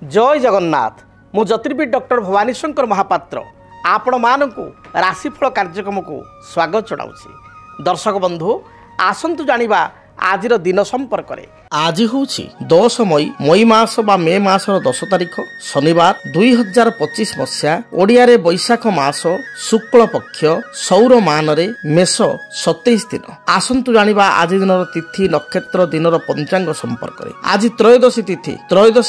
जय जगन्नाथ मु ज्योतिर्विद डॉक्टर भवानी शंकर महापात्र आपण मानकु राशिफल कार्यक्रम को स्वागत जनाऊँगी। दर्शक बंधु आसंतु जानिबा आजिर दिन संपर्क में। आज हूँ 10 मई मास बा मे मासर 10 तारिख शनिवार 2025 मसीहा ओडिया रे बैशाख मास शुक्ल पक्ष सौर मान रे मेष 27 दिन। आसंतु जानिबा आज दिन तिथि नक्षत्र दिन पंचांग संपर्क में। आज त्रयोदशी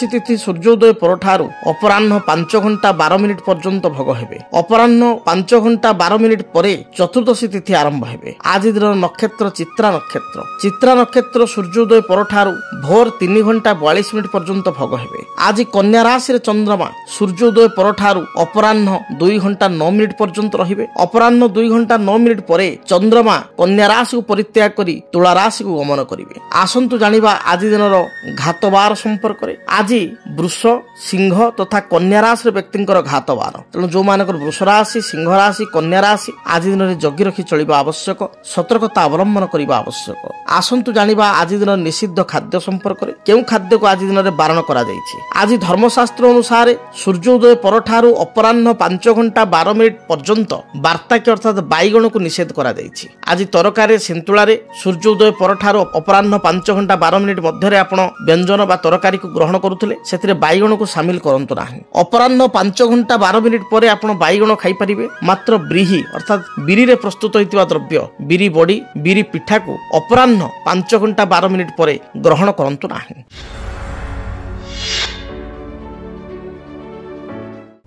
तिथि सूर्योदय परठारु अपराह्न 5 घंटा 12 मिनिट पर्यंत भोग हेबे। अपराह्न 5 घंटा 12 मिनिट परे चतुर्दशी तिथि आरंभ हेबे। आज दिन नक्षत्र चित्रा नक्षत्र सूर्योदय परठारु भोर 3 घंटा 42 मिनिट पर्यंत भोग हेबे। आज कन्या राशि रे चंद्रमा सूर्योदय परठारु अपराह्न 2 घंटा 9 मिनिट पर्यंत रहिबे। अपराह्न 2 घंटा 9 मिनिट परे चंद्रमा कन्या राशि को परित्याग करी तुला राशि को गमन करिवे। आसंतु जानिबा आज दिनर घातबार संपर्क रे। आज वृष सिंह तथा कन्या राशि व्यक्तिंकर घातबार, तेणु जो मानकर वृष राशि सिंह राशि कन्या राशि आज दिन रे जगी रखी चलिबा आवश्यक, सतर्कता अवलंबन करिबा आवश्यक। आसंतु जानिबा आज दिन निषिद्ध खाद्य संपर्क में। केउ खाद्य को आज दिन में बारण करा जायछि। आज धर्मशास्त्र अनुसार सूर्योदय परठारु अपराह्न 5 घंटा 12 मिनिट पर्यंत वार्ताक अर्थात बैगण को निषेध करा जायछि। आज तरकारी सिंतुला रे सूर्योदय परठारु अपराह्न 5 घंटा 12 मिनिट मध्य आपण व्यंजन बा तरकारी को ग्रहण करुथिले सेथिरे बैगण को शामिल करंतु नाही। अपराह्न 5 घंटा 12 मिनिट परे आपण बैगण खाई परिबे। मात्र ब्रीही अर्थात बिरी रे प्रस्तुत होइतिबा द्रव्य बिरी बड़ी बिरी पिठा को अपराह्न 5 घंटा 12 मिनिट परे ग्रहण करंतु नाही।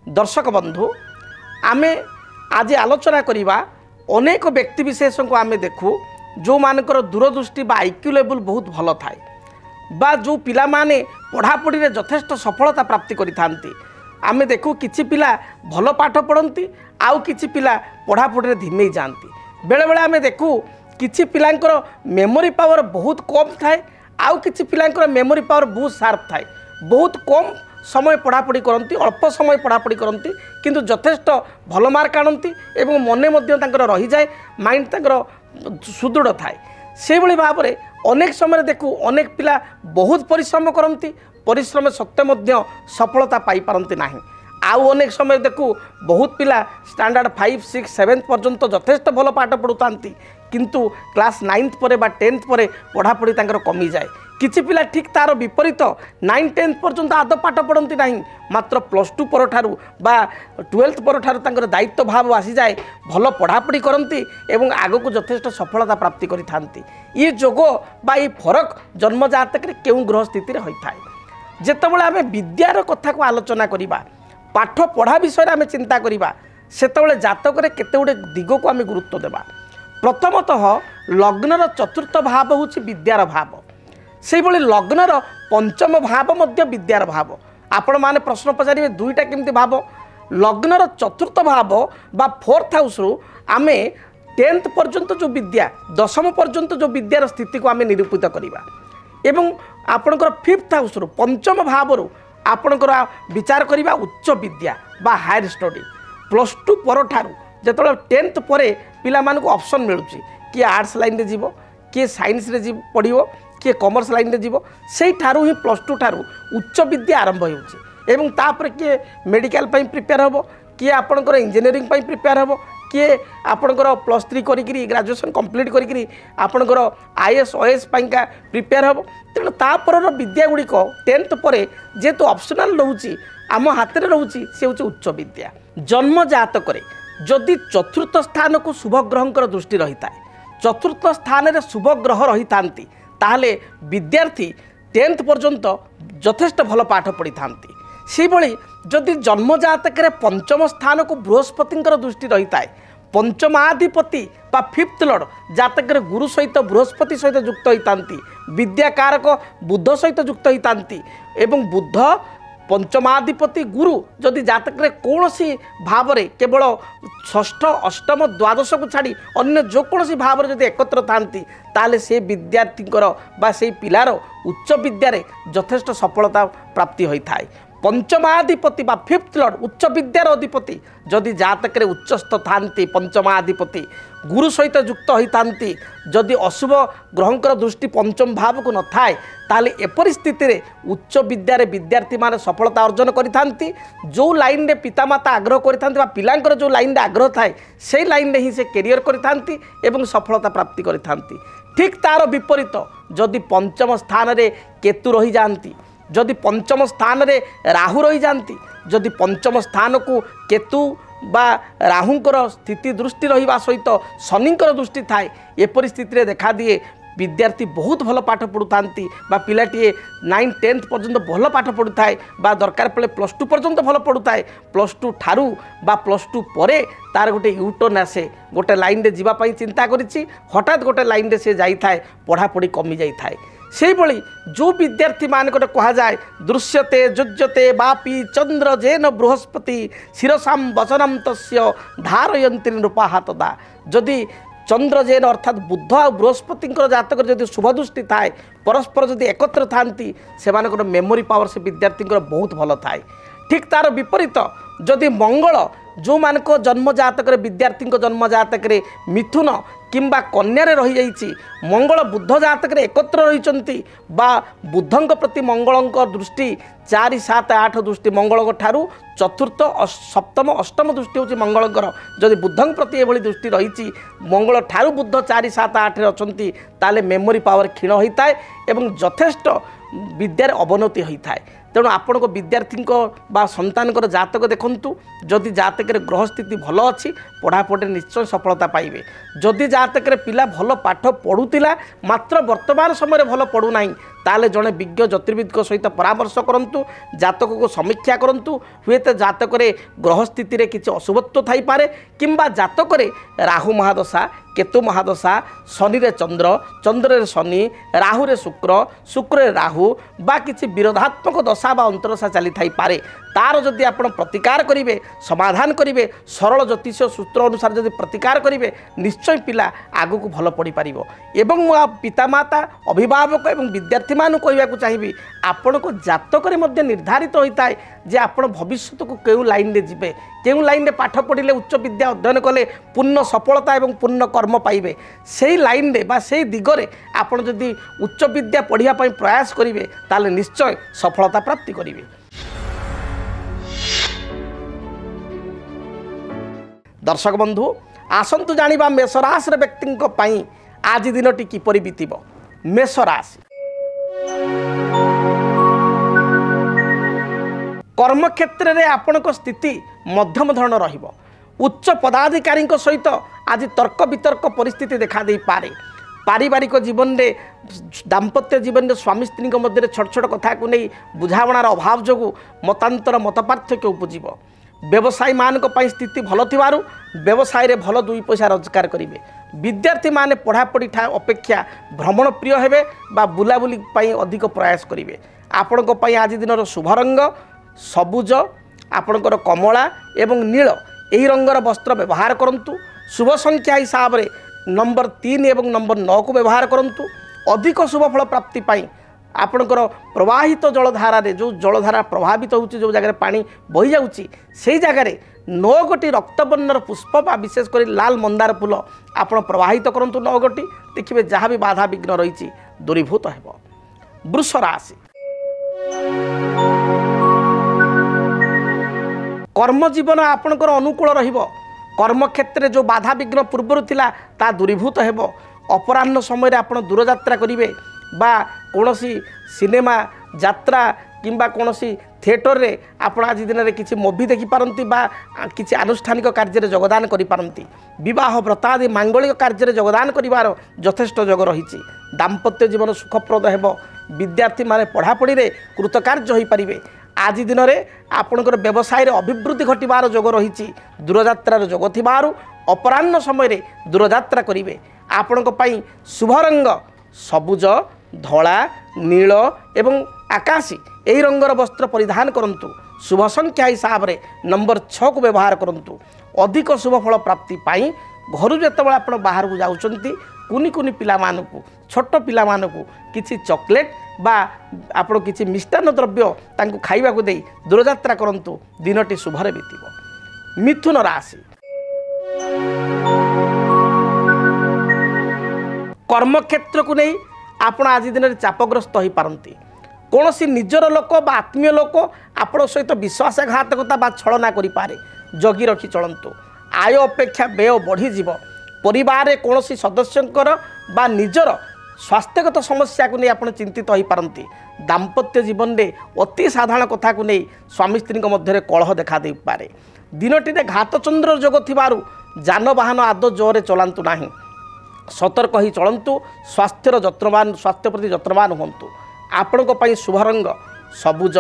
दर्शक बंधु आमे आज आलोचना करिबा अनेक व्यक्ति विशेष को आमे देखु जो मानकर दूरदृष्टि बा आईक्यू लेवल बहुत भल थाए बा जो पिला माने पढ़ापढ़ी रे यथेष्ट सफलता प्राप्ति करिथांती। आमे देखु किछि पिला भल पाठ पढ़ंती आउ किछि पिला पढ़ापढ़ी रे धिमेई जांती। बेले बेले आमे देखु किछि पिलांकर मेमोरी पावर बहुत कम थाए आउ किछि पिलांकर मेमोरी पावर बहुत शार्प थाए। बहुत कम समय पढ़ापढ़ी करती अल्प समय पढ़ापढ़ी करती किंतु यथेष्ट भल मार्क आनती एवं मने मध्य तांकर रही जाए माइंड तांकर सुदृढ़ थाए। से भली भाव में अनेक समय देखु अनेक पिला बहुत परिश्रम करती परिश्रम सत्वे मध्य सफलता पाई पारंती नाही। आउ अनेक समय देखु बहुत पिला स्टैंडर्ड 5, 6, 7 पर्यंत यथेष्ट भल पाठ पढ़ुतांती किंतु क्लास 9th पर 10th पर पढ़ापढ़ी तांकर कमी जाए। किछि पिला ठीक तार विपरीत 9, 10th पर्यंत आद पाठ पढ़ती नहीं मात्र +2 परठारु बा 12th परठारु तांकर दायित्व भाव आसी जाए भल पढ़ापढ़ी करती एवं आगक यथेष्ट सफलता प्राप्ति करिथांती। ये जोग बा ये फरक जन्म जातक रे केउ ग्रह स्थिति रे होइथाय। जेतेबेले आमे विद्यार कथा को आलोचना करिबा पाठ पढ़ा विषय आमे चिंता करिबा सेतेबेले जातक रे केते गुडे दिग को आमे गुरुत्व देबा। प्रथमतः लग्नर चतुर्थ भाव होछि विद्यार भाव। से भली लग्नर पंचम भाव मध्य विद्यार भाव। आपण माने प्रश्न पचारे दुईटा केमती भाव लग्नर चतुर्थ भाव बा 4th हाउस रु आमे 10th पर्यंत जो विद्या 10th पर्यंत जो विद्यार स्थिति को आमे निरूपित करिबा एवं आपणकर 5th हाउस रु पंचम भाव रु आपणकर विचार करिबा उच्च विद्या बा हायर स्टडी +2 परठारु जेतले 10th परे पिला मानको ऑप्शन मिलुची कि आर्ट्स लाइन रे जीवो कि साइंस रे जी पढ़िवो किए कमर्स लाइन रे जीवो सेई ठारू ही +2 ठारू उच्च विद्या आरंभ होउची एवं तापर किए मेडिकल पई प्रिपेयर होबो किए आपणकर इंजीनियरिंग पई प्रिपेयर होबो किए आपणकर +3 करिकरी ग्रेजुएशन कंप्लीट करिकरी आपणकर आईएएस ओएएस पईका प्रिपेयर होबो। तेणु तापर विद्या गुडी को 10th परे जेतु ऑप्शनल रहउची आम हाथ रे रहउची से होउची उच्च विद्या। जन्म जातक रे जदि चतुर्थ स्थान को शुभ ग्रहंकर दृष्टि रही था चतुर्थ स्थान रे शुभ ग्रह रही थांती ताहले विद्यार्थी 10th पर्यंत यथेष्ट भल पाठ पढ़ी थांती। से भली जदि जन्म जातक रे पंचम स्थान को बृहस्पतिंकर दृष्टि रही था पंचमाधिपति बा 5th लॉर्ड जातक रे गुरु सहित बृहस्पति सहित युक्त होइतांती विद्याकारक बुध सहित युक्त होइतांती एवं बुध पंचमाधिपति गुरु जदि जातक रे कौनसी भाव रे केवल षष्ठ अष्टम द्वादश को छाड़ी अन्य जो कौनसी भाव रे जदि एकत्र थांती ताले से विद्यार्थी बा से पिलार उच्च विद्यारे यथेष्ट सफलता प्राप्ति होई थाए। पंचमाधिपति बा फिफ्थ लॉर्ड उच्च विद्यार अधिपति जदि जातक उच्चस्थ था पंचमाधिपति गुरु सहित युक्त होती जदि अशुभ ग्रहंकर दृष्टि पंचम भाव को न थाए ताले एपरि स्थिति रे उच्च विद्यारे विद्यार्थी माने सफलता अर्जन करिथांती जो लाइन रे पितामाता आग्रह करिथांती बा पिलांकर जो लाइन रे आग्रह थाए से लाइन रे ही से कैरियर करिथांती एवं सफलता प्राप्ति करिथांती। ठीक तार विपरीत जदि पंचम स्थान रे केतु रही जाती जदि पंचम स्थान रे राहु रही जाती जदि पंचम स्थान को केतु बा राहुंकर स्थिति दृष्टि रहिबा सहित शनिंकर दृष्टि थाए एपरि स्थिति रे देखा दिए विद्यार्थी बहुत भल पाठ पढ़ुथांती बा पिलाटीए 9 10th पर्यंत भल पाठ पढ़ुथाए बा दरकार पड़े +2 पर्यंत भल पढ़ुथाए +2 ठारू बा +2 परे तार गोटे यूटर्न आसे गोटे लाइन रे जीवा पई चिंता करिछि हठात गोटे लाइन रे से जाई थाए पढ़ापढ़ी कमी जाई थाए से भली जो विद्यार्थी मान कह जाए दृश्यते जुज्यते बापी चंद्र जेन बृहस्पति शिरसाम वचनम तस्य धारयंती नृपा तदा जदि चंद्र जेन अर्थात बुध आ बृहस्पति जातक जदि शुभ दृष्टि थाए परस्पर जदि एकत्र थांती से मेमोरी पावर से विद्यार्थी बहुत भल थाए। ठीक तार विपरीत जदि मंगल जो मानक जन्म जातक विद्यार्थी जन्म जातक मिथुन किंबा कन्या रही जाइछि मंगल बुध जातक एकत्र रही बा बुधं प्रति मंगल दृष्टि 4 7 8 दृष्टि मंगल ठारू चतुर्थ सप्तम अष्टम दृष्टि होची मंगलकर जदि बुधं प्रति एभली दृष्टि रही मंगल ठारू बुध 4 7 8 रे अछंती ताले मेमोरी पावर क्षीण होता है एवं यथेष्ट विद्यार अवनति होता है। तेणु आपण विद्यार्थी बा संतान जातक देखु जदि जातक ग्रह स्थिति भल अच्छी पढ़ापढ़ी निश्चय सफलता पाइबे जदि जातक पिला भल पाठ पढ़ुला मात्र वर्तमान समय भल पढ़ुना ताले जड़े विज्ञ ज्योतिर्विद सहित परामर्श करंतु जातक को समीक्षा करंतु हुए तो जातक ग्रह स्थिति रे किसी अशुभत्व थाई पारे किंबा जातक राहु महादशा केतु महादशा शनि रे चंद्र चंद्र रे शनि राहु रे शुक्र शुक्र रे राहु बा किसी विरोधात्मक दशा बा अंतरदशा चली थाई पारे तार जदि आपण प्रतिकार करेंगे समाधान करेंगे सरल ज्योतिष सूत्र अनुसार जदि प्रतिकार करेंगे निश्चय पिला आगु को भल पढ़ी पार एवं पितामाता अभिभावक एवं विद्यार्थी मान कहवाक चाहिए आपण को जातक निर्धारित होता है जे आपण भविष्य को क्यों लाइन रे जीवे क्यों लाइन रे पाठ पढ़िले उच्च विद्या अध्ययन कले पूर्ण सफलता एवं पूर्ण कर्म पाइबे से लाइन रे बा से दिगरे आपण जदि उच्च विद्या पढ़िया प्रयास करेंगे ताले निश्चय सफलता प्राप्ति करेंगे। दर्शक बंधु आसंतु जानिबा मेष राशि व्यक्ति पई आज दिनटी किपरि बीतिब। मेष राशि कर्म क्षेत्र में आपणक स्थिति मध्यम धरण रहिबो उच्च पदाधिकारी सहित आज तर्क वितर्क परिस्थिति देखा दे पारे पारिवारिक जीवन में दाम्पत्य जीवन में स्वामी स्त्री मध्य छोट छोट कथा को नहीं बुझावणार अभाव जो मतांतर मतपार्थक्य उपजीव व्यवसायी मानक पई स्थिति भल थिबारु व्यवसाय रे भल 2 पैसा रोजगार करेंगे विद्यार्थी माने पढ़ापढ़ी अपेक्षा भ्रमण प्रिय हेबे बा बुलाबुली पई अधिक प्रयास करेंगे। आपण आज दिन शुभ रंग सबुज आपणकर कमला एवं नील यही रंगर वस्त्र व्यवहार करंतु शुभ संख्या हिसाब से नंबर 3 एवं नंबर 9 को व्यवहार करंतु अधिक शुभ फल प्राप्ति पाई आपणकर प्रवाहित जलधारा रे जो जलधारा प्रभावित होउची जो जगह पानी बही जाउची से जगह 9 गोटी रक्तवर्णर पुष्प बा विशेषकर लाल मंदार फूल आपण प्रवाहित करंतु 9 गोटी देखिए जहाँ भी बाधा विघ्न रही दूरीभूत हेब। वृष राशि कर्म जीवन आपणकर अनुकूल रहिबो कर्म क्षेत्र जो बाधा विघ्न पूर्वर थिला ता दूरीभूत हेब। अपराह्न समय आप दूर यात्रा करेंगे बा कौनसी सिनेमा यात्रा किंबा कौनसी थिएटर रे आपण आज दिन में किसी मूवी देखिपारती बा किसी आनुष्ठानिक कार्य योगदान करिपारती विवाह व्रतादि मांगलिक कार्य योगदान करिवार यथेष्ट योग रही दाम्पत्य जीवन सुखप्रद हेब विद्यार्थी माने पढ़ापढ़ी रे कृतकार्य हो पारिबे। आज दिन में आपणकर व्यवसाय अभिवृद्धि घटवार जोग रही दूरयात्रार जोग थिबारु अपराह्न समय दूरयात्रा करेंगे। आपण शुभ रंग सबुज धला नील एवं आकाशी यही रंगर वस्त्र परिधान करंतु शुभ संख्या हिसाब से नंबर 6 को व्यवहार करंतु अधिक शुभ फल प्राप्ति पाई घर जो आप बाहर को जाउछंती कुनी कुनी पिला मानकु छोट पिला मानकु किछि चॉकलेट बा आपण किसी मिष्टान्न द्रव्य तांको खाइबा को देई दूरयात्रा करंतु दिनटी शुभरे बीतिबो। मिथुन राशि कर्मक्षेत्र को नहीं आपण आज दिन में चापग्रस्त हो पारती कौन सी निजर लोक बा आत्मीय लोक आपण सहित विश्वासघातकता बा छलना करें जगी रखी चलतु। आय अपेक्षा व्यय बढ़ीज परिवार में कौन सी सदस्यंकर बा निजर स्वास्थ्यगत समस्या को नहीं आप चिंतित हो पारती। दाम्पत्य जीवन में अति साधारण कथा को नहीं स्वामी स्त्री मध्य कलह देखा दे पारे। दिनटी में घातचंद्र जोग थिबारु जानवाहन आदौ जोरे चलांतु नाही। सतर्क ही चलतु। स्वास्थ्यर जत्नवान स्वास्थ्य प्रति जत्नवान हुंतु। आपण शुभ रंग सबुज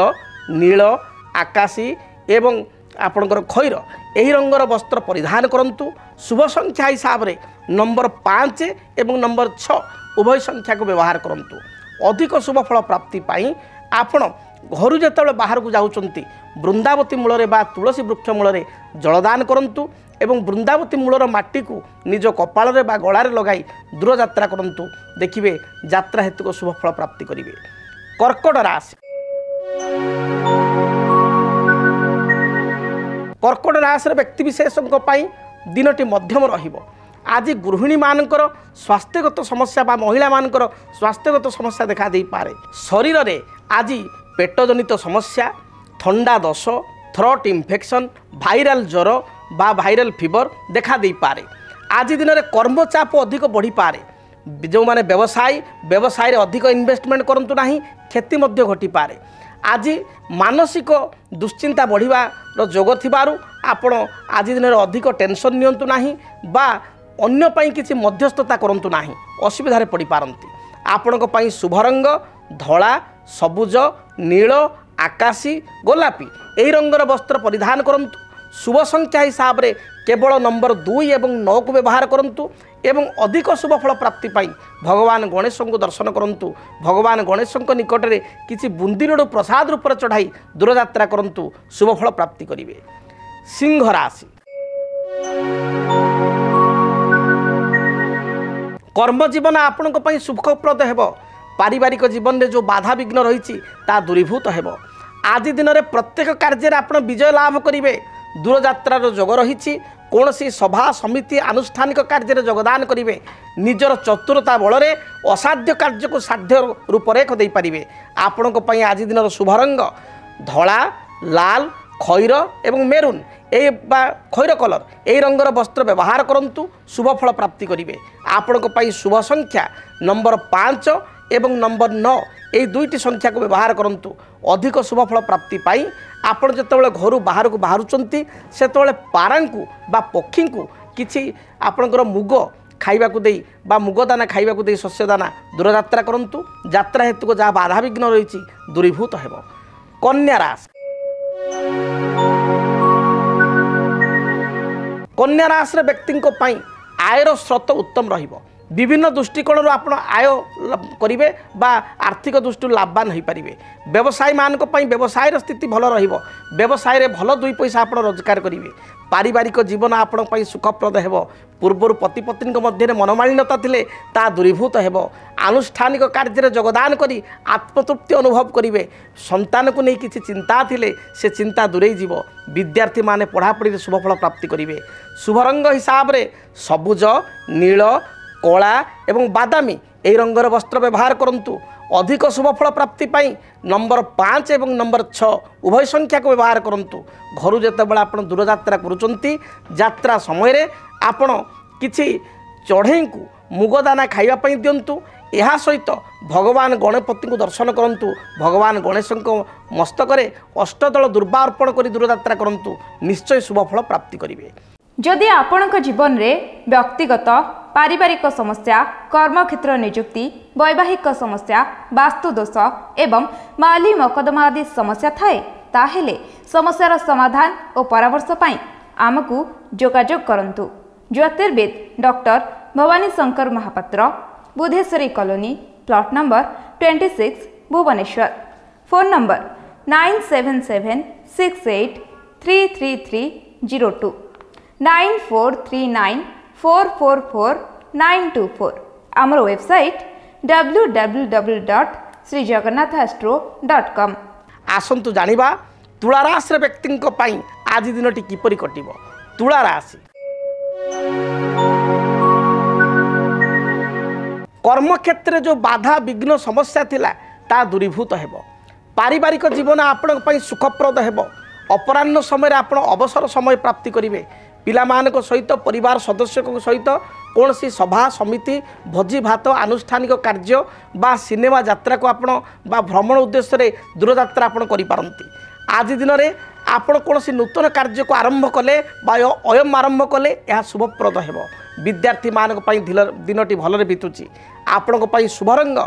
नील आकाशी एवं आपणकर खैर यही रंगर वस्त्र परिधान करंतु। शुभ संख्या हिसाब से नंबर 5 एवं नंबर 6 उभय संख्या को व्यवहार करंतु। अधिक शुभ फल प्राप्ति पाई आपण घर जो बाहर को जाउचंती वृंदावती मूल बा तुलसी वृक्ष मूल जलदान करंतु एवं वृंदावती मूलर माटी को निज कपाल बा गलार लगाई दूर यात्रा करंतु। देखिए यात्रा हेतु को शुभ फल प्राप्ति करिवे। कर्कट राशि कर्कट राशि व्यक्ति विशेषों दिनटी मध्यम रहिबो। आज गृहिणी मानकर स्वास्थ्यगत समस्या बा महिला मानकर स्वास्थ्यगत समस्या देखा दे पारे। शरीर रे आज पेटजनित समस्या ठंडा दोष थ्रोट इन्फेक्शन भाइराल ज्वर बा भाइराल फीवर देखा दे पारे। आज दिन में कर्मचाप अधिक बढ़ी पारे। जो माने व्यवसाय रे अधिक इन्वेस्टमेंट करंतु नाही क्षति मध्य घटी पारे। आज मानसिक दुश्चिंता बढ़िबार जोग थिबारु आपण आज दिन में अधिक टेंशन नियंतु नाही बा अन्य पाई किसी मध्यस्थता करंतु नाही असुविधा पड़ी पारंती। आपणक पाई शुभ रंग धला सबुज नील आकाशी गोलापी यही रंगर वस्त्र परिधान करंतु। शुभ संख्या हिसाब से केवल नंबर 2 एवं 9 को व्यवहार करंतु एवं अधिक शुभ फल प्राप्ति पाई भगवान गणेश को दर्शन करंतु। भगवान गणेश निकट में किसी बुंदी लड्डू प्रसाद रूप में चढ़ाई दूरयात्रा करंतु शुभ फल प्राप्ति करिवे। सिंह राशि कर्म जीवन आपण सुखप्रद हेब। पारिवारिक जीवन में जो बाधा विघ्न रही दूरीभूत हेब। आज दिन में प्रत्येक कार्य आप विजय लाभ करेंगे। दूरयात्रार जोग रही कौन सी सभा समिति आनुष्ठानिक कार्य योगदान करेंगे। निजर चतुरता बल असाध्य कार्य को साध्य रूपरेख दे पारे। आपण आज दिन शुभ रंग धला लाल खैर एवं मेरून ए खैर कलर यही रंगर वस्त्र व्यवहार करंतु शुभ फल प्राप्ति करेंगे। आपण शुभ संख्या नंबर 5 एवं नंबर 9 यही दुईटी संख्या को व्यवहार करंतु। अधिक शुभ फल प्राप्ति पाई आपण जितेबाला घर बाहर को बाहरुचंती सेतेबाला पारांकु बा पक्षी को किछि आपणकर मुग खाइबा को देई बा मुग दाना खाइबा को देई शस्य दाना दूरयात्रा करंतु। यात्रा हेतु को जहाँ बाधा विघ्न रही दूरीभूत हेब। कन्या राशि कन्या राशि व्यक्ति आयर स्रोत उत्तम रहिबो। विभिन्न दृष्टिकोण आप आय करेंगे बा आर्थिक दृष्टि लाभवान हो पारे। व्यवसायी मानक व्यवसाय स्थिति भल रहिबो। व्यवसाय रे भल 2 पैसा आप रोजगार करेंगे। पारिवारिक जीवन आपण सुखप्रद हेब। पूर्वर पति पत्नी मध्य मनमालिन्यता थिले ता दूरीभूत हेब। आनुष्ठानिक कार्य योगदान करी आत्मतृप्ति अनुभव करेंगे। संतान को नहीं किसी चिंता थिले से चिंता दूरे जीव। विद्यार्थी माने पढ़ापढ़ी शुभफल प्राप्ति करेंगे। शुभ रंग हिसाब से सबुज नील कला एवं बादामी यही रंगर वस्त्र व्यवहार करंतु। अधिक शुभ फल प्राप्ति पाई नंबर 5 एवं नंबर 6 उभय संख्या को व्यवहार करंतु। घर जितेबाला आप दूरयात्रा करुचंती यात्रा समय रे आपण किछि चढ़ई को मुगदाना खाइबा दिंतु। यह सहित भगवान गणपति को दर्शन करंतु। भगवान गणेश मस्तक अष्टदल दुर्वा अर्पण कर दूरयात्रा करंतु। निश्चय शुभ फल प्राप्ति करेंगे। जदि आपणक जीवन में व्यक्तिगत पारिवारिक समस्या कर्मक्षेत्र नियुक्ति वैवाहिक समस्या वास्तुदोष एवं माली मकदमा आदि समस्या थाए ताहेले समस्यार समाधान और परामर्श पाई आमको जोगाजोग करंतु। ज्योतिर्विद doctor Bhabani Shankar Mahapatra Budheswari colony plot number 26 Bhubaneswar. Phone number 9776833302 9439444924। आमर वेबसाइट www.yogivarma.com। श्रीजगन्नाथास्ट्रो.com। आसंतु जानिबा तुला राशि व्यक्ति आज दिनटी किपरि कटिब। तुला राशि कर्म क्षेत्र जो बाधा विघ्न समस्या थिला ता दूरीभूत हेब। पारिवारिक जीवन आपण सुखप्रद हेब। अपराह्न समय आपण अवसर समय प्राप्ति करेंगे। पिलामानक सहित परिवार सदस्य सहित कौन सी सभा समिति भोजी भात आनुष्ठानिक कार्य बा सिनेमा यात्रा को आपण बा भ्रमण उद्देश्य रे दूरयात्रा आपण करि पारंती। आज दिन में आपण कौन सी नूतन कार्य को आरंभ कले बा अयम आरंभ कले यह शुभप्रद हेब। विद्यार्थी मानक पई दिनटी भलरे बीतुची। आपणक पई शुभ रंग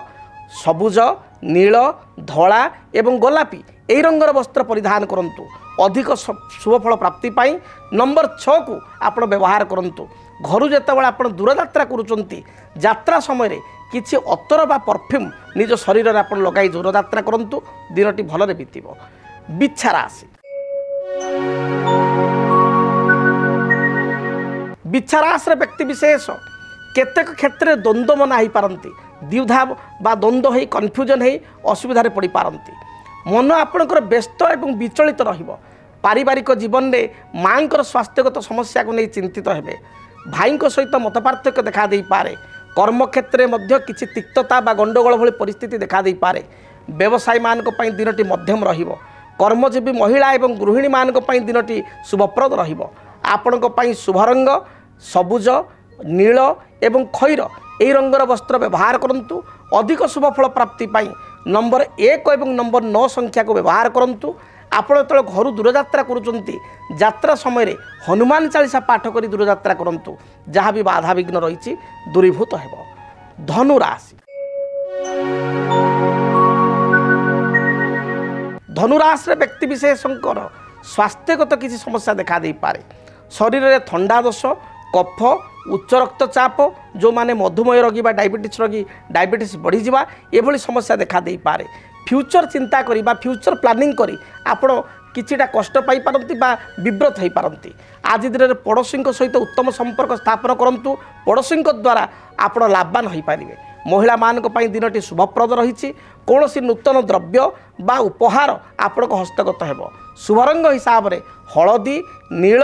सबुज नील धला एवं गोलापी यही रंगर वस्त्र परिधान करंतु। अधिक शुभफल प्राप्ति पाई नंबर 6 को आपण व्यवहार करंतु। घरु जेतेबेले आपण दूरयात्रा करूचंती यात्रा समय रे किछि अतर बा परफ्यूम निज शरीर रे आपण लगाई दूरयात्रा करंतु। दिनटी भलरे बीतिबो। बिच्छा राशि बिच्छा राशि व्यक्ति विशेष केतेक क्षेत्र में द्वंद्व मना हो पारती। द्विधा बा द्वंद्व हो कन्फ्यूजन हो असुविधार पड़ पारती। मन आपणकर व्यस्त एवं विचलित रहिबो। पारिवारिक जीवन में माँ स्वास्थ्यगत समस्या को नहीं चिंतित हेबे। भाई सहित मतपार्थक्य देखा दे पारे। कर्म क्षेत्र में किसी तिक्तता बा गंडगोल भली परिस्थिति देखा दे पारे। व्यवसायी मानक पई दिनटी मध्यम रहिबो। कर्मजीवी महिला एवं गृहिणी मानक पई दिनटी शुभप्रद रहिबो। आपणक पई शुभ रंग सबुज नील एवं खैर यही रंगर वस्त्र व्यवहार करंतु। अधिक शुभफल प्राप्ति पाई नंबर 1 एवं नंबर 9 संख्या को व्यवहार करंतु। आपण जो घर दूरयात्रा करुचंती यात्रा समय रे हनुमान चालीसा पाठ करी दूरयात्रा करंतु। जहाँ भी बाधा विघ्न रही दूरीभूत हेब। धनु राशि धनु राशि व्यक्ति विशेषकर स्वास्थ्यगत किसी समस्या देखा दे पारे। शरीर में थंडा दोष कफ उच्च रक्तचाप जो माने मधुमेह रोगी बा डायबिटीज रोगी डायबिटीज बढ़ी जावा एभली समस्या देखा दे पारे। फ्यूचर चिंता करी बा फ्यूचर प्लानिंग करी आपण किछिटा कष्ट पाई पारंती बा विव्रत हो पारंती। आज दिन में पड़ोशी सहित उत्तम संपर्क स्थापन करंतु। पड़ोशी द्वारा आपण लाभवान हो पारे। महिला मानक पई दिनटी शुभप्रद रही। कौन सी नूतन द्रव्य बा उपहार आपण हस्तगत हेब। शुभ रंग हिसाब से हलदी नील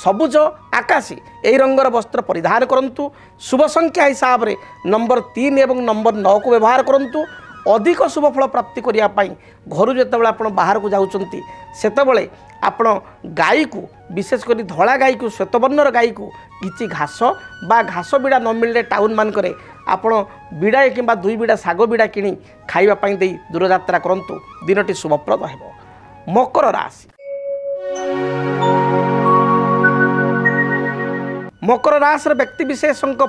सबुज आकाशी यही रंगर वस्त्र परिधान करंतु। शुभ संख्या हिसाब से नंबर 3 एवं नंबर 9 को व्यवहार करंतु। अधिक शुभफल प्राप्ति करिया पाई घर जेतेबेले आपण बाहर को जाउचंती सेतेबेले आपण गाई को विशेष करी धला गाई को श्वेतवर्णर गाई को किछि घास बा घास बिड़ा न मिलले टाउन मानकरे आपण बिड़ाए किंबा 2 बिड़ा साग बिड़ा किनी खाइबा पाई देई दूरयात्रा करंतु। दिनटी शुभप्रद हेबो। मकर राशि मकर राशि व्यक्ति विशेषक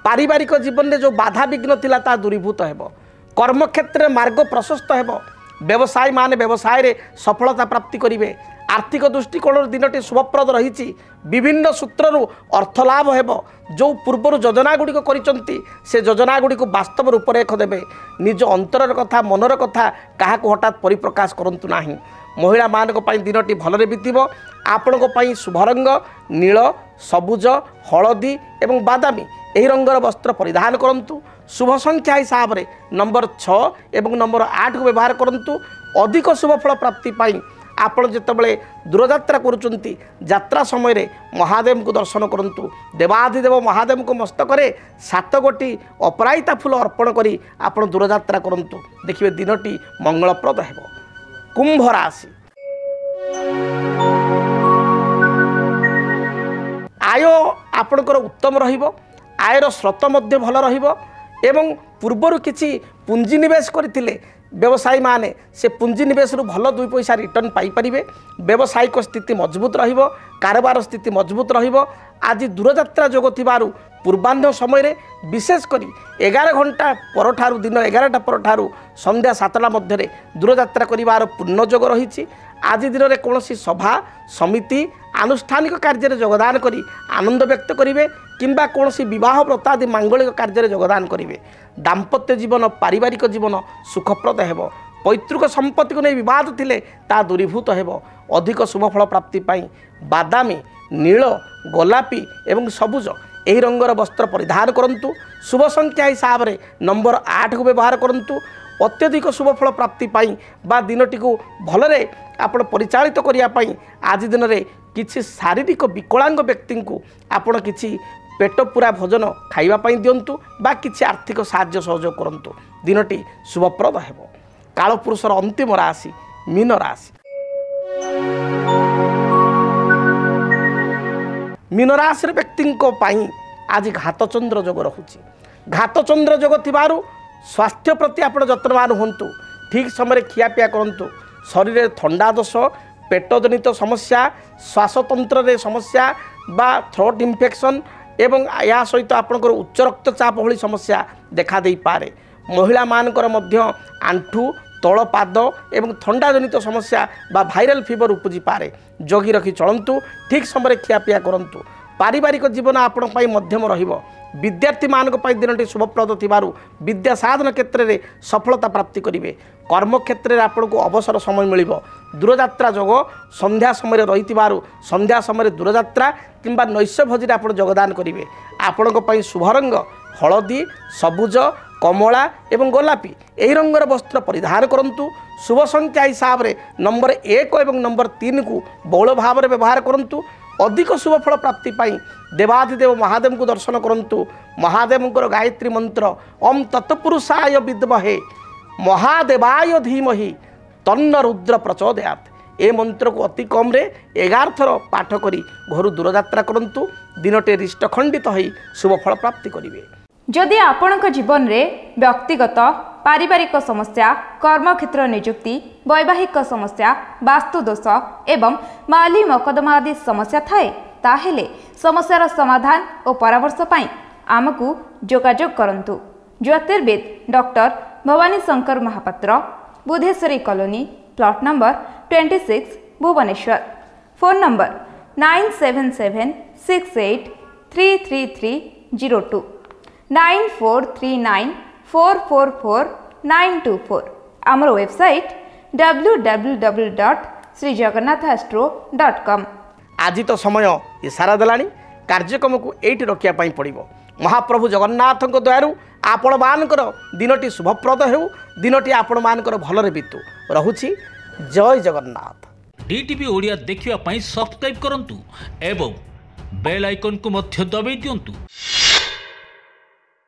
पारिवारिक जीवन में जो बाधा विघ्न थिला ता दूरीभूत हेबो। कर्म क्षेत्र में मार्ग प्रशस्त हेबो। व्यवसायी माने व्यवसाय रे सफलता प्राप्ति करिवे। आर्थिक दृष्टिकोण दिनटी शुभप्रद रही। विभिन्न सूत्रु अर्थ लाभ हेबो। जो पूर्वर योजना गुड़िक करिसंती से योजना गुड़िक वास्तव रूपरेख देबे। निज अंतरर कथा मनर कथा काहाको हठात परिप्रकाश करंतु नाही। महिला मानक पई दिनटी भलरे बीतिबो। आपणक पई शुभ रंग नील सबुज हलदी एवं बादामी यही रंगर वस्त्र परिधान करंतु। शुभ संख्या हिसाब से नंबर 6 एवं नंबर 8 को व्यवहार करंतु। अधिक शुभफल प्राप्ति पाई आपण जेतेबेले दूरयात्रा करुचंती यात्रा समय रे महादेव को दर्शन करंतु। देवाधिदेव महादेव को मस्तकरे 7 गोटी अपराजिता फूल अर्पण करी आपण दूरयात्रा करंतु। देखिए दिनटी मंगलप्रद हेबो। कुंभ राशि आय आपणकर उत्तम रहिबो। आयर स्रोत मध्य भल रहिबो एवं पूर्वर किछि पुंजी निवेश करथिले व्यवसायी माने से पुंजी निवेश रु भल 2 पैसा रिटर्न पाई परिबे। व्यवसायिक स्थिति मजबूत रहिबो। कारोबार स्थिति मजबूत रहिबो। आज दूरयात्रा जोग थिबारु पूर्वाह्न समय रे विशेष करी 11 घंटा परठारु दिन 11टा परठारु संध्या 7टा मध्य दूरयात्रा करिवार पूर्ण जोग रही। आज दिन में कौन सी सभा समिति आनुष्ठानिक कार्य योगदान करी आनंद व्यक्त करेंगे किंबा कौन सी विवाह व्रत आदि मांगलिक कार्य योगदान करेंगे। दाम्पत्य जीवन पारिवारिक जीवन सुखप्रद हेबो। पैतृक संपत्ति को नहीं विवाद थिले ता दूरीभूत हेबो। अधिक शुभफल प्राप्ति पाई बादामी नील गोलापी एवं सबुज यही रंगर वस्त्र परिधान करंतु। शुभ संख्या हिसाब से नंबर 8 को व्यवहार करंतु। अत्यधिक शुभफल प्राप्ति बा दिनटी को भलरे आपण परिचालित करने आज दिन में किसी शारीरिक विकलांग व्यक्ति को आपण किसी पेट पूरा भोजन खाइबापी दिंतु बा किसी आर्थिक साहाय्य सहयोग करंतु दिनटी शुभप्रद हेबो। कालपुरुषर अंतिम राशि मीन राशि। मीन राशि व्यक्ति आज घातचंद्र जोग रहुछि। घातचंद्र जोग थिबारु स्वास्थ्य प्रति आप जत्नवान हूँ। ठीक समय खियापिया करूँ। शरीर थंडा दोष पेट जनित समस्या श्वासतंत्र रे समस्या बा थ्रोट इन्फेक्शन एवं या सहित आपंकर उच्च रक्तचाप भली समस्या देखा दे पारे। महिला मानकर मध्य आंठू तल पाद एवं थंडा जनित समस्या बा भाइराल फीवर उपजी पारे। जगी रखी चलतु। ठीक समय खियापिया करूँ। पारिवारिक जीवन आपण मध्यम रहिबो। विद्यार्थी मानक दिनटी शुभप्रद थिबारु विद्या साधन क्षेत्र में सफलता प्राप्ति करेंगे। कर्म क्षेत्र में आपन को अवसर समय मिलिबो। दूरयात्रा जोग संध्या समय रही संध्या समय दूरयात्रा किंबा नैश भोजी आप योगदान करेंगे। आपण शुभ रंग हलदी सबुज कमला एवं गोलापी यही रंगर वस्त्र परिधान करंतु। शुभ संख्या हिसाब से नंबर 1 और नंबर 3 को बहुल भाव में व्यवहार करंतु। अधिक शुभफल प्राप्ति देवाधिदेव महादेव को दर्शन करंतु। महादेव गायत्री मंत्र ओम तत्पुरुषाय विद्महे महादेवाय धीमहि तन्न रुद्र प्रचोदयात् ए मंत्र को अति कम रे 11 थर पाठ करी घर दूरयात्रा करंतु। दिनटे रिष्टखंडित होई शुभफल प्राप्ति करिवे। जदि आपणक जीवन रे व्यक्तिगत पारिवारिक समस्या कर्मक्षेत्र नियुक्ति वैवाहिक समस्या वास्तुदोष एवं माली मकदमा आदि समस्या थाए ताहेले समस्यार समाधान और परामर्श पाई आमकु जोगाजोग करंतु। ज्योतिर्विद doctor Bhabani Shankar Mahapatra Budheswari colony plot number 26 Bhubaneswar. Phone number 9776833302 9439444924। आमर वेबसाइट www.srijagannathastro.com। आज तो समय इशारा देलानी कार्यक्रम को एठी रखिया पई पड़िबो। महाप्रभु जगन्नाथ दयारु आपण मानकर दिनटी शुभप्रद हेउ। दिनटी आपण मानकर भलरे बीतु। रहुछि जय जगन्नाथ। डीटीवी ओडिया देखिवा पई सब्सक्राइब करंतु एवं बेल आइकन को मध्य दबाई दियंतु।